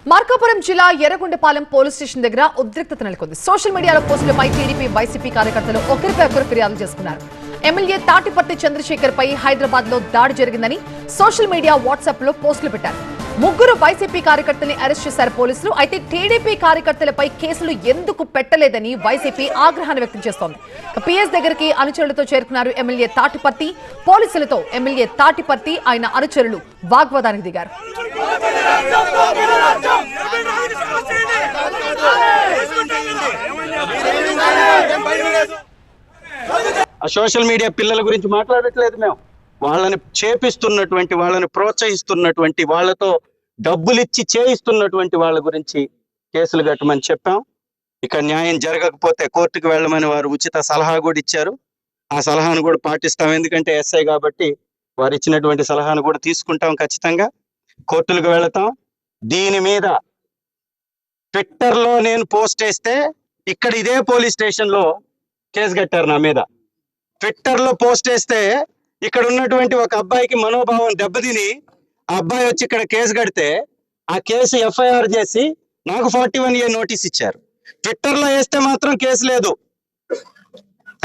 మార్కాపురం జిల్లా Yerragondapalem police station దగ్గర ఉద్రిక్తత నెలకొంది. సోషల్ మీడియాలో పోస్టులపై టీడీపీ వైసీపీ కార్యకర్తలు ఒకరిపై ఒకరు ఫిర్యాదులు చేసుకున్నారు. ఎమ్మెల్యే తాటిపర్తి చంద్రశేఖర్ పై హైదరాబాద్ లో దాడి జరిగిందని సోషల్ మీడియా వాట్సాప్ లో పోస్టులు పెట్టారు. ముగ్గురు వైసీపీ కార్యకర్తల్ని అరెస్ట్ చేశారు పోలీసులు. అయితే టీడీపీ కార్యకర్తలపై కేసులు ఎందుకు పెట్టలేదని వైసీపీ ఆగ్రహాన్ని వ్యక్తం చేస్తోంది. పిఎస్ దగ్గరికి అనుచరులతో చేరుకున్నారు ఎమ్మెల్యే తాటిపర్తి. పోలీసులతో ఎమ్మెల్యే తాటిపర్తి ఆయన అనుచరులు వాగ్వాదానికి దిగారు. సోషల్ మీడియా పిల్లల గురించి మాట్లాడట్లేదు. మేము వాళ్ళని చేపిస్తున్నటువంటి, వాళ్ళని ప్రోత్సహిస్తున్నటువంటి, వాళ్ళతో డబ్బులిచ్చి చేయిస్తున్నటువంటి వాళ్ళ గురించి కేసులు కట్టమని చెప్పాం. ఇక న్యాయం జరగకపోతే కోర్టుకు వెళ్ళమని వారు ఉచిత సలహా కూడా ఇచ్చారు. ఆ సలహాను కూడా పాటిస్తాం. ఎందుకంటే ఎస్ఐ కాబట్టి వారు ఇచ్చినటువంటి సలహాను కూడా తీసుకుంటాం. ఖచ్చితంగా కోర్టులకు వెళతాం. దీని మీద ట్విట్టర్లో నేను పోస్ట్ చేస్తే ఇక్కడ ఇదే పోలీస్ స్టేషన్లో కేసు కట్టారు నా మీద. ట్విట్టర్లో పోస్ట్ చేస్తే ఇక్కడ ఉన్నటువంటి ఒక అబ్బాయికి మనోభావం దెబ్బతిని ఆ అబ్బాయి వచ్చి ఇక్కడ కేసు కడితే ఆ కేసు ఎఫ్ఐఆర్ చేసి నాకు 41A నోటీస్ ఇచ్చారు. ట్విట్టర్లో వేస్తే మాత్రం కేసు లేదు.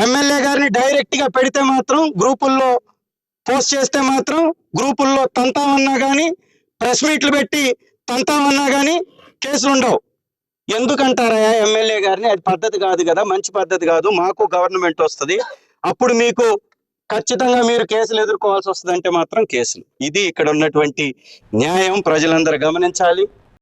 ఎమ్మెల్యే గారిని డైరెక్ట్ గా పెడితే మాత్రం, గ్రూపుల్లో పోస్ట్ చేస్తే మాత్రం, గ్రూపుల్లో తంతామన్నా కానీ, ప్రెస్ మీట్లు పెట్టి తంతామన్నా కానీ కేసులు ఉండవు. ఎందుకంటారా ఎమ్మెల్యే గారిని? అది పద్ధతి కాదు కదా, మంచి పద్ధతి కాదు. మాకు గవర్నమెంట్ వస్తుంది, అప్పుడు మీకు ఖచ్చితంగా మీరు కేసులు ఎదుర్కోవాల్సి వస్తుంది అంటే మాత్రం కేసులు. ఇది ఇక్కడ ఉన్నటువంటి న్యాయం ప్రజలందరూ గమనించాలి.